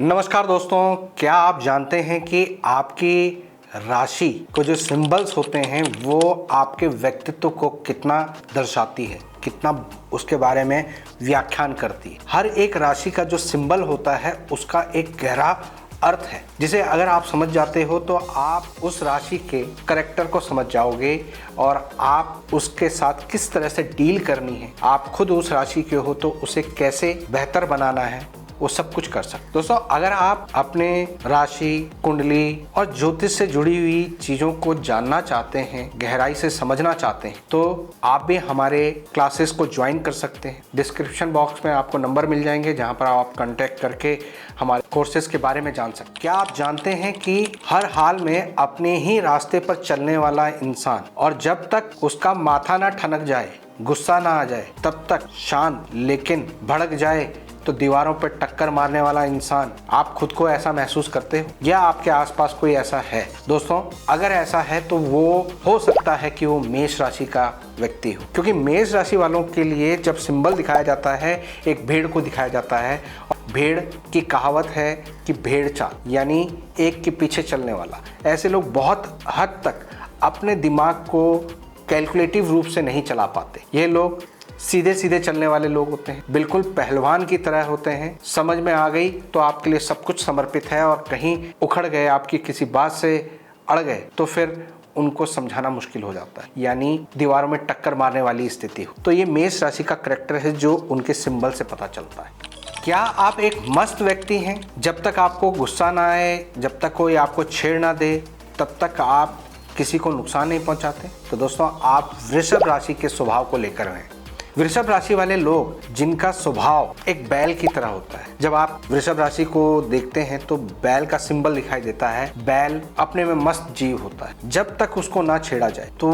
नमस्कार दोस्तों, क्या आप जानते हैं कि आपकी राशि को जो सिंबल्स होते हैं वो आपके व्यक्तित्व को कितना दर्शाती है, कितना उसके बारे में व्याख्यान करती है। हर एक राशि का जो सिंबल होता है उसका एक गहरा अर्थ है, जिसे अगर आप समझ जाते हो तो आप उस राशि के करैक्टर को समझ जाओगे और आप उसके साथ किस तरह से डील करनी है, आप खुद उस राशि के हो तो उसे कैसे बेहतर बनाना है, वो सब कुछ कर सकते। दोस्तों, अगर आप अपने राशि, कुंडली और ज्योतिष से जुड़ी हुई चीज़ों को जानना चाहते हैं, गहराई से समझना चाहते हैं, तो आप भी हमारे क्लासेस को ज्वाइन कर सकते हैं। डिस्क्रिप्शन बॉक्स में आपको नंबर मिल जाएंगे जहां पर आप कांटेक्ट करके हमारे कोर्सेज के बारे में जान सकते हैं। क्या आप जानते हैं कि हर हाल में अपने ही रास्ते पर चलने वाला इंसान, और जब तक उसका माथा ना ठनक जाए, गुस्सा ना आ जाए, तब तक शांत, लेकिन भड़क जाए तो दीवारों पर टक्कर मारने वाला इंसान, आप खुद को ऐसा महसूस करते हो या आपके आसपास कोई ऐसा है? दोस्तों, अगर ऐसा है तो वो हो सकता है कि वो मेष राशि का व्यक्ति हो, क्योंकि मेष राशि वालों के लिए जब सिंबल दिखाया जाता है, एक भेड़ को दिखाया जाता है। भेड़ की कहावत है कि भेड़ चाल, यानी एक के पीछे चलने वाला। ऐसे लोग बहुत हद तक अपने दिमाग को कैलकुलेटिव रूप से नहीं चला पाते। ये लोग सीधे सीधे चलने वाले लोग होते हैं, बिल्कुल पहलवान की तरह होते हैं। समझ में आ गई तो आपके लिए सब कुछ समर्पित है, और कहीं उखड़ गए, आपकी किसी बात से अड़ गए तो फिर उनको समझाना मुश्किल हो जाता है, यानी दीवारों में टक्कर मारने वाली स्थिति हो। तो ये मेष राशि का करैक्टर है जो उनके सिंबल से पता चलता है। क्या आप एक मस्त व्यक्ति हैं? जब तक आपको गुस्सा ना आए, जब तक कोई आपको छेड़ ना दे, तब तक आप किसी को नुकसान नहीं पहुंचाते। तो दोस्तों, आप वृषभ राशि के स्वभाव को लेकर हैं। वृषभ राशि वाले लोग जिनका स्वभाव एक बैल की तरह होता है। जब आप वृषभ राशि को देखते हैं तो बैल का सिंबल दिखाई देता है। बैल अपने में मस्त जीव होता है, जब तक उसको ना छेड़ा जाए तो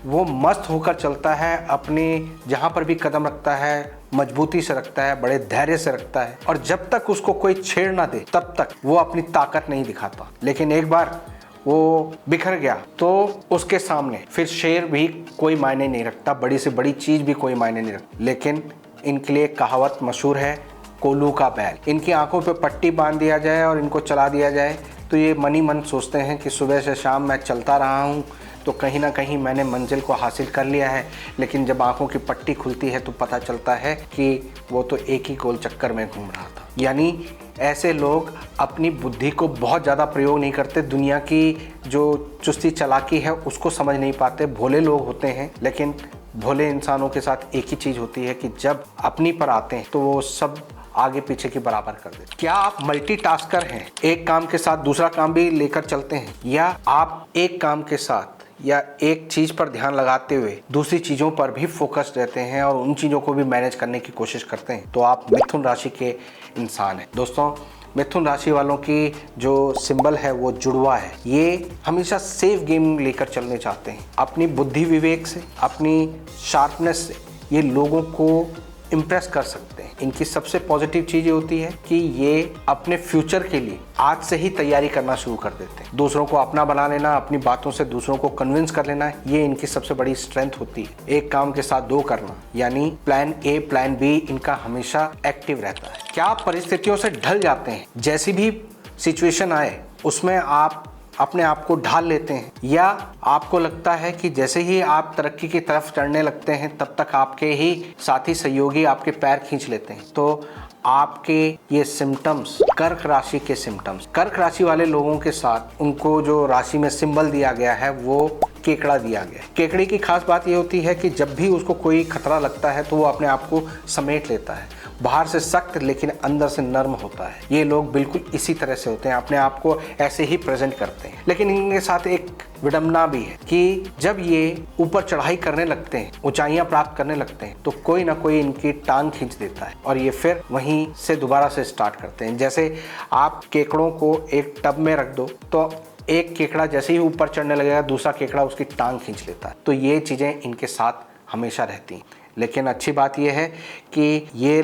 वो मस्त होकर चलता है। अपने जहां पर भी कदम रखता है मजबूती से रखता है, बड़े धैर्य से रखता है, और जब तक उसको कोई छेड़ ना दे तब तक वो अपनी ताकत नहीं दिखाता। लेकिन एक बार वो बिखर गया तो उसके सामने फिर शेर भी कोई मायने नहीं रखता, बड़ी से बड़ी चीज भी कोई मायने नहीं रखती। लेकिन इनके लिए कहावत मशहूर है, कोल्हू का बैल। इनकी आंखों पे पट्टी बांध दिया जाए और इनको चला दिया जाए तो ये मन ही मन सोचते हैं कि सुबह से शाम मैं चलता रहा हूँ तो कहीं ना कहीं मैंने मंजिल को हासिल कर लिया है। लेकिन जब आंखों की पट्टी खुलती है तो पता चलता है कि वो तो एक ही गोल चक्कर में घूम रहा था। यानी ऐसे लोग अपनी बुद्धि को बहुत ज़्यादा प्रयोग नहीं करते, दुनिया की जो चुस्ती चालाकी है उसको समझ नहीं पाते। भोले लोग होते हैं, लेकिन भोले इंसानों के साथ एक ही चीज़ होती है कि जब अपनी पर आते हैं तो वो सब आगे पीछे की बराबर कर देते। क्या आप मल्टीटास्कर हैं? एक काम के साथ दूसरा काम भी लेकर चलते हैं, या आप एक काम के साथ या एक चीज पर ध्यान लगाते हुए दूसरी चीजों पर भी फोकस रहते हैं और उन चीजों को भी मैनेज करने की कोशिश करते हैं? तो आप मिथुन राशि के इंसान हैं। दोस्तों, मिथुन राशि वालों की जो सिंबल है वो जुड़वा है। ये हमेशा सेफ गेम लेकर चलने चाहते हैं। अपनी बुद्धि विवेक से, अपनी शार्पनेस से ये लोगों को इम्प्रेस कर सकते हैं। इनकी सबसे पॉजिटिव चीज़ ये होती है कि ये अपने फ्यूचर के लिए आज से ही तैयारी करना शुरू कर देते हैं। दूसरों को अपना बना लेना, अपनी बातों से दूसरों को कन्विंस कर लेना, ये इनकी सबसे बड़ी स्ट्रेंथ होती है। एक काम के साथ दो करना, यानी प्लान ए प्लान बी इनका हमेशा एक्टिव रहता है। क्या आप परिस्थितियों से ढल जाते हैं? जैसी भी सिचुएशन आए उसमें आप अपने आप को ढाल लेते हैं, या आपको लगता है कि जैसे ही आप तरक्की की तरफ चढ़ने लगते हैं तब तक आपके ही साथी सहयोगी आपके पैर खींच लेते हैं? तो आपके ये सिम्टम्स कर्क राशि के सिम्टम्स। कर्क राशि वाले लोगों के साथ उनको जो राशि में सिंबल दिया गया है वो केकड़ा दिया गया है। केकड़े की खास बात ये होती है कि जब भी उसको कोई खतरा लगता है तो वो अपने आप को समेट लेता है। बाहर से सख्त लेकिन अंदर से नर्म होता है। ये लोग बिल्कुल इसी तरह से होते हैं, अपने आप को ऐसे ही प्रेजेंट करते हैं। लेकिन इनके साथ एक विडंबना भी है कि जब ये ऊपर चढ़ाई करने लगते हैं, ऊंचाइयां प्राप्त करने लगते हैं, तो कोई ना कोई इनकी टांग खींच देता है और ये फिर वहीं से दोबारा से स्टार्ट करते हैं। जैसे आप केकड़ों को एक टब में रख दो तो एक केकड़ा जैसे ही ऊपर चढ़ने लगेगा दूसरा केकड़ा उसकी टांग खींच लेता है। तो ये चीज़ें इनके साथ हमेशा रहती हैं। लेकिन अच्छी बात यह है कि ये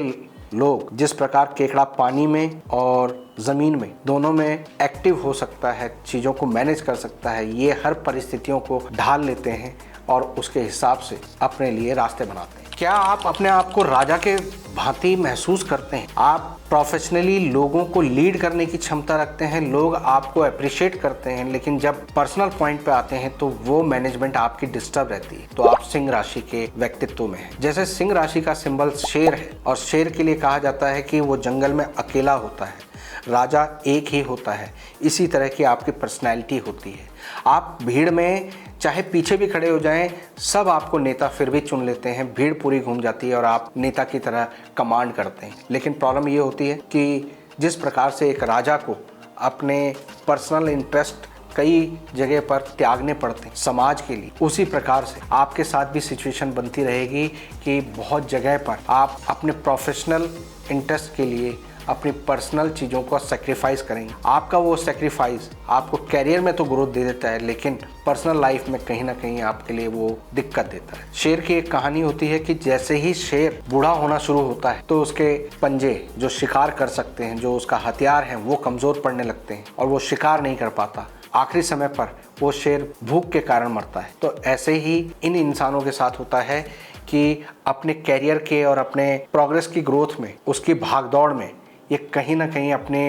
लोग जिस प्रकार केकड़ा पानी में और ज़मीन में दोनों में एक्टिव हो सकता है, चीज़ों को मैनेज कर सकता है, ये हर परिस्थितियों को ढाल लेते हैं और उसके हिसाब से अपने लिए रास्ते बनाते हैं। क्या आप अपने आप को राजा के भांति महसूस करते हैं? आप प्रोफेशनली लोगों को लीड करने की क्षमता रखते हैं, लोग आपको अप्रिशिएट करते हैं, लेकिन जब पर्सनल पॉइंट पे आते हैं तो वो मैनेजमेंट आपकी डिस्टर्ब रहती है। तो आप सिंह राशि के व्यक्तित्व में हैं। जैसे सिंह राशि का सिंबल शेर है और शेर के लिए कहा जाता है कि वो जंगल में अकेला होता है, राजा एक ही होता है। इसी तरह की आपकी पर्सनैलिटी होती है। आप भीड़ में चाहे पीछे भी खड़े हो जाएं, सब आपको नेता फिर भी चुन लेते हैं, भीड़ पूरी घूम जाती है और आप नेता की तरह कमांड करते हैं। लेकिन प्रॉब्लम ये होती है कि जिस प्रकार से एक राजा को अपने पर्सनल इंटरेस्ट कई जगह पर त्यागने पड़ते हैं समाज के लिए, उसी प्रकार से आपके साथ भी सिचुएशन बनती रहेगी कि बहुत जगह पर आप अपने प्रोफेशनल इंटरेस्ट के लिए अपनी पर्सनल चीज़ों को सेक्रीफाइस करेंगे। आपका वो सेक्रीफाइस आपको कैरियर में तो ग्रोथ दे देता है, लेकिन पर्सनल लाइफ में कहीं ना कहीं आपके लिए वो दिक्कत देता है। शेर की एक कहानी होती है कि जैसे ही शेर बूढ़ा होना शुरू होता है तो उसके पंजे जो शिकार कर सकते हैं, जो उसका हथियार है, वो कमज़ोर पड़ने लगते हैं और वो शिकार नहीं कर पाता। आखिरी समय पर वो शेर भूख के कारण मरता है। तो ऐसे ही इन इंसानों के साथ होता है कि अपने कैरियर के और अपने प्रोग्रेस की ग्रोथ में, उसकी भागदौड़ में ये कहीं ना कहीं अपने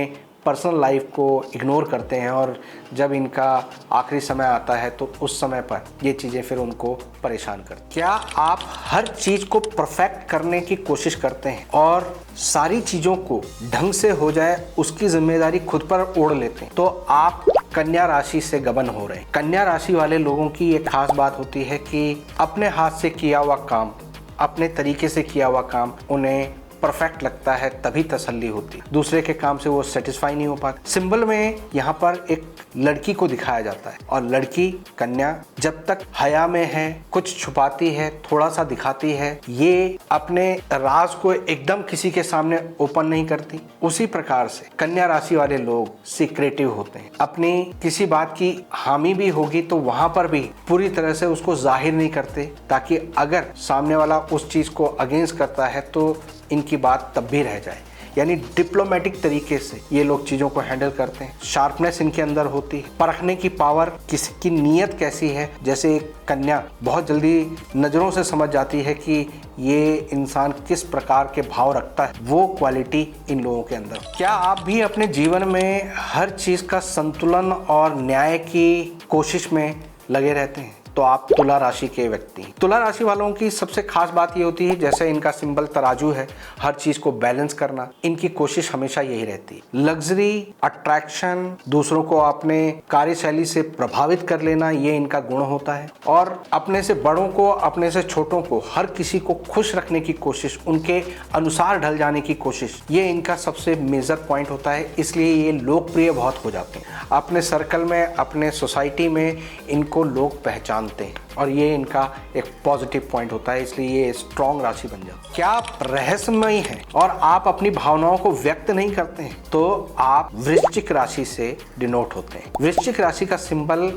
पर्सनल लाइफ को इग्नोर करते हैं और जब इनका आखिरी समय आता है तो उस समय पर ये चीज़ें फिर उनको परेशान करती। क्या आप हर चीज़ को परफेक्ट करने की कोशिश करते हैं और सारी चीज़ों को ढंग से हो जाए उसकी जिम्मेदारी खुद पर ओढ़ लेते हैं? तो आप कन्या राशि से गबन हो रहे हैं। कन्या राशि वाले लोगों की एक खास बात होती है कि अपने हाथ से किया हुआ काम, अपने तरीके से किया हुआ काम उन्हें परफेक्ट लगता है, तभी तसल्ली होती। दूसरे के काम से वो सेटिस्फाई नहीं हो पाते। सिंबल में यहाँ पर एक लड़की को दिखाया जाता है और लड़की कन्या जब तक हया में है, कुछ छुपाती है, थोड़ा सा दिखाती है, ये अपने राज को एकदम किसी के सामने ओपन नहीं करती। उसी प्रकार से कन्या राशि वाले लोग सीक्रेटिव होते हैं। अपनी किसी बात की हामी भी होगी तो वहां पर भी पूरी तरह से उसको जाहिर नहीं करते, ताकि अगर सामने वाला उस चीज को अगेंस्ट करता है तो इनकी बात तब भी रह जाए। यानी डिप्लोमेटिक तरीके से ये लोग चीज़ों को हैंडल करते हैं। शार्पनेस इनके अंदर होती है, परखने की पावर, किसकी नीयत कैसी है। जैसे एक कन्या बहुत जल्दी नज़रों से समझ जाती है कि ये इंसान किस प्रकार के भाव रखता है, वो क्वालिटी इन लोगों के अंदर। क्या आप भी अपने जीवन में हर चीज़ का संतुलन और न्याय की कोशिश में लगे रहते हैं? तो आप तुला राशि के व्यक्ति हैं। तुला राशि वालों की सबसे खास बात ये होती है, जैसे इनका सिंबल तराजू है, हर चीज को बैलेंस करना इनकी कोशिश हमेशा यही रहती है। लग्जरी, अट्रैक्शन, दूसरों को अपने कार्यशैली से प्रभावित कर लेना, ये इनका गुण होता है। और अपने से बड़ों को, अपने से छोटों को, हर किसी को खुश रखने की कोशिश, उनके अनुसार ढल जाने की कोशिश, ये इनका सबसे मेजर पॉइंट होता है। इसलिए ये लोकप्रिय बहुत हो जाते हैं। अपने सर्कल में, अपने सोसाइटी में इनको लोग पहचान और ये इनका एक पॉजिटिव पॉइंट होता है, इसलिए ये स्ट्रॉन्ग राशि बन जाती है। क्या आप रहस्यमयी हैं और आप अपनी भावनाओं को व्यक्त नहीं करते हैं? तो आप वृश्चिक राशि से डिनोट होते हैं। वृश्चिक राशि का सिंबल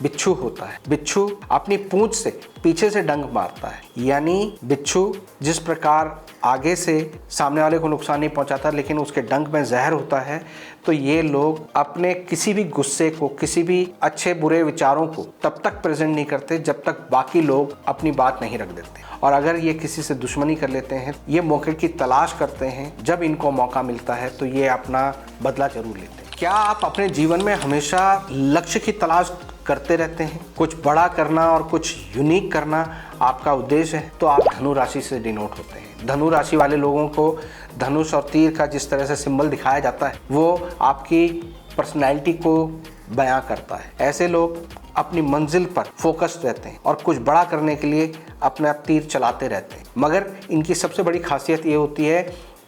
बिच्छू होता है। बिच्छू अपनी पूंछ से पीछे से डंक मारता है, यानी बिच्छू जिस प्रकार आगे से सामने वाले को नुकसान नहीं पहुंचाता, लेकिन उसके डंक में जहर होता है। तो ये लोग अपने किसी भी गुस्से को, किसी भी अच्छे बुरे विचारों को तब तक प्रेजेंट नहीं करते जब तक बाकी लोग अपनी बात नहीं रख देते। और अगर ये किसी से दुश्मनी कर लेते हैं, ये मौके की तलाश करते हैं, जब इनको मौका मिलता है तो ये अपना बदला जरूर लेते हैं। क्या आप अपने जीवन में हमेशा लक्ष्य की तलाश करते रहते हैं? कुछ बड़ा करना और कुछ यूनिक करना आपका उद्देश्य है? तो आप धनु राशि से डिनोट होते हैं। धनु राशि वाले लोगों को धनुष और तीर का जिस तरह से सिंबल दिखाया जाता है, वो आपकी पर्सनैलिटी को बयां करता है। ऐसे लोग अपनी मंजिल पर फोकस्ड रहते हैं और कुछ बड़ा करने के लिए अपना तीर चलाते रहते हैं। मगर इनकी सबसे बड़ी खासियत ये होती है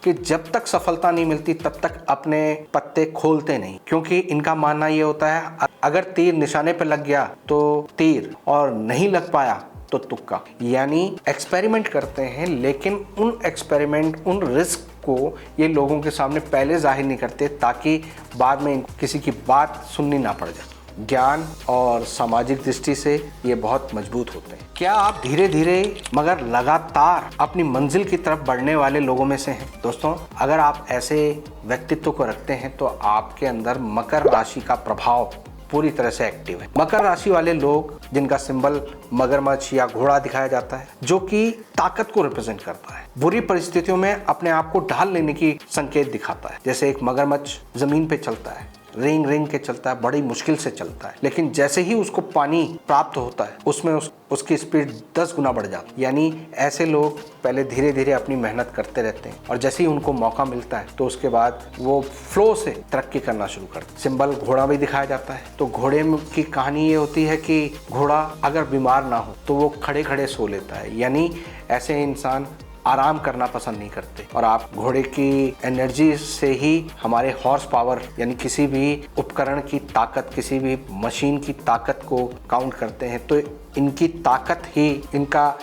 कि जब तक सफलता नहीं मिलती तब तक अपने पत्ते खोलते नहीं, क्योंकि इनका मानना ये होता है अगर तीर निशाने पर लग गया तो तीर, और नहीं लग पाया तो तुक्का। यानी एक्सपेरिमेंट करते हैं, लेकिन उन एक्सपेरिमेंट, उन रिस्क को ये लोगों के सामने पहले जाहिर नहीं करते, ताकि बाद में किसी की बात सुननी ना पड़ जाए। ज्ञान और सामाजिक दृष्टि से ये बहुत मजबूत होते हैं। क्या आप धीरे धीरे मगर लगातार अपनी मंजिल की तरफ बढ़ने वाले लोगों में से हैं? दोस्तों, अगर आप ऐसे व्यक्तित्व को रखते हैं तो आपके अंदर मकर राशि का प्रभाव पूरी तरह से एक्टिव है। मकर राशि वाले लोग जिनका सिंबल मगरमच्छ या घोड़ा दिखाया जाता है, जो कि ताकत को रिप्रेजेंट करता है, बुरी परिस्थितियों में अपने आप को ढाल लेने की संकेत दिखाता है। जैसे एक मगरमच्छ जमीन पे चलता है, रेंग रेंग के चलता है, बड़ी मुश्किल से चलता है, लेकिन जैसे ही उसको पानी प्राप्त होता है उसमें उसकी स्पीड 10 गुना बढ़ जाती है। यानी ऐसे लोग पहले धीरे धीरे अपनी मेहनत करते रहते हैं और जैसे ही उनको मौका मिलता है तो उसके बाद वो फ्लो से तरक्की करना शुरू करते हैं। सिंबल घोड़ा भी दिखाया जाता है, तो घोड़े की कहानी ये होती है कि घोड़ा अगर बीमार ना हो तो वो खड़े खड़े सो लेता है। यानी ऐसे इंसान आराम करना पसंद नहीं करते। और आप घोड़े की एनर्जी से ही हमारे हॉर्स पावर यानी किसी भी उपकरण की ताकत, किसी भी मशीन की ताकत को काउंट करते हैं। तो इनकी ताकत ही, इनका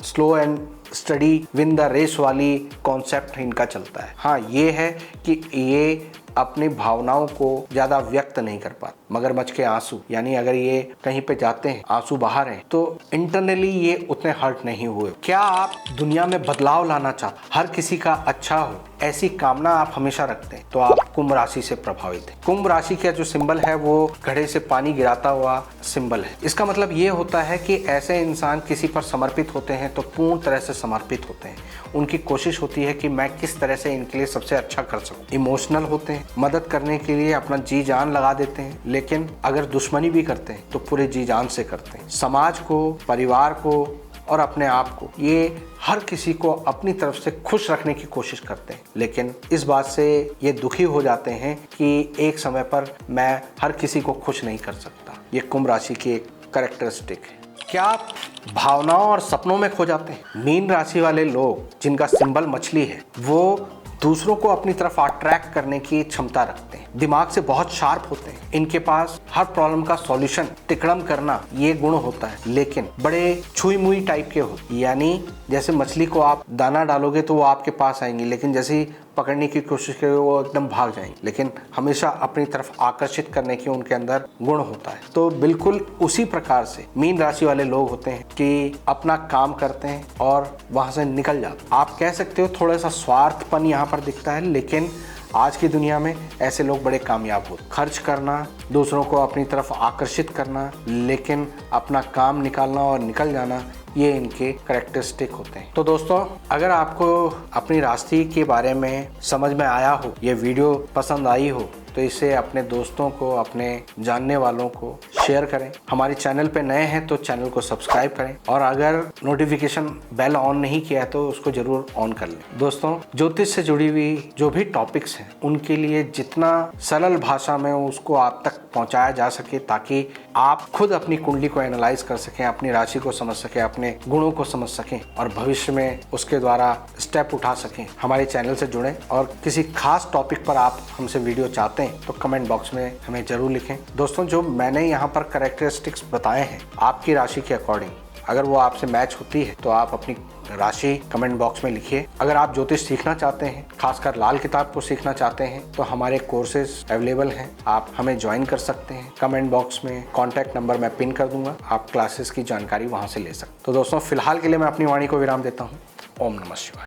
slow and steady win the race वाली कॉन्सेप्ट इनका चलता है। हाँ, ये है कि ये अपनी भावनाओं को ज़्यादा व्यक्त नहीं कर पाते। मगरमच्छ के आंसू, यानी अगर ये कहीं पे जाते हैं, आंसू बहा रहे हैं, तो इंटरनली ये उतने हर्ट नहीं हुए। क्या आप दुनिया में बदलाव लाना चाहते, हर किसी का अच्छा हो, ऐसी कामना आप हमेशा रखते हैं, तो आप कुंभ राशि से प्रभावित हैं। कुंभ राशि का जो सिंबल है वो घड़े से पानी गिराता हुआ सिंबल है। इसका मतलब ये होता है कि ऐसे इंसान किसी पर समर्पित होते हैं तो पूर्ण तरह से समर्पित होते हैं। उनकी कोशिश होती है कि मैं किस तरह से इनके लिए सबसे अच्छा कर सकूं। इमोशनल होते हैं, मदद करने के लिए अपना जी जान लगा देते हैं, लेकिन अगर दुश्मनी भी करते हैं तो पूरे जी जान से करते हैं। समाज को, परिवार को और अपने आप को, ये हर किसी को अपनी तरफ से खुश रखने की कोशिश करते हैं, लेकिन इस बात से ये दुखी हो जाते हैं कि एक समय पर मैं हर किसी को खुश नहीं कर सकता। ये कुंभ राशि की एक कैरेक्टरिस्टिक है। क्या आप भावनाओं और सपनों में खो जाते हैं? मीन राशि वाले लोग जिनका सिंबल मछली है, वो दूसरों को अपनी तरफ अट्रैक्ट करने की क्षमता रखते हैं, दिमाग से बहुत शार्प होते हैं, इनके पास हर प्रॉब्लम का सॉल्यूशन तिकड़म करना ये गुण होता है, लेकिन बड़े छुई मुई टाइप के होते। यानी जैसे मछली को आप दाना डालोगे तो वो आपके पास आएंगी, लेकिन जैसे ही पकड़ने की कोशिश करोगे वो एकदम भाग जाएंगे, लेकिन हमेशा अपनी तरफ आकर्षित करने की उनके अंदर गुण होता है। तो बिल्कुल उसी प्रकार से मीन राशि वाले लोग होते हैं कि अपना काम करते हैं और वहां से निकल जाते हैं। आप कह सकते हो थोड़ा सा स्वार्थपन यहाँ पर दिखता है, लेकिन आज की दुनिया में ऐसे लोग बड़े कामयाब होते। खर्च करना, दूसरों को अपनी तरफ आकर्षित करना, लेकिन अपना काम निकालना और निकल जाना, ये इनके कैरेक्टरिस्टिक होते हैं। तो दोस्तों, अगर आपको अपनी राशि के बारे में समझ में आया हो, ये वीडियो पसंद आई हो, तो इसे अपने दोस्तों को, अपने जानने वालों को शेयर करें। हमारे चैनल पे नए हैं तो चैनल को सब्सक्राइब करें, और अगर नोटिफिकेशन बेल ऑन नहीं किया है तो उसको जरूर ऑन कर लें। दोस्तों, ज्योतिष से जुड़ी हुई जो भी टॉपिक्स हैं उनके लिए जितना सरल भाषा में उसको आप तक पहुंचाया जा सके, ताकि आप खुद अपनी कुंडली को एनालाइज कर सकें, अपनी राशि को समझ सकें, अपने गुणों को समझ सकें और भविष्य में उसके द्वारा स्टेप उठा सकें। हमारे चैनल से जुड़ें, और किसी खास टॉपिक पर आप हमसे वीडियो चाहते हैं तो कमेंट बॉक्स में हमें जरूर लिखें। दोस्तों, जो मैंने यहाँ पर कैरेक्टरिस्टिक्स बताए हैं आपकी राशि के अकॉर्डिंग, अगर वो आपसे मैच होती है तो आप अपनी राशि कमेंट बॉक्स में लिखिए। अगर आप ज्योतिष सीखना चाहते हैं, खासकर लाल किताब को सीखना चाहते हैं, तो हमारे कोर्सेज अवेलेबल हैं, आप हमें ज्वाइन कर सकते हैं। कमेंट बॉक्स में कॉन्टैक्ट नंबर मैं पिन कर दूंगा, आप क्लासेस की जानकारी वहां से ले सकते हैं। तो दोस्तों, फिलहाल के लिए मैं अपनी वाणी को विराम देता हूँ। ओम नमः शिवाय।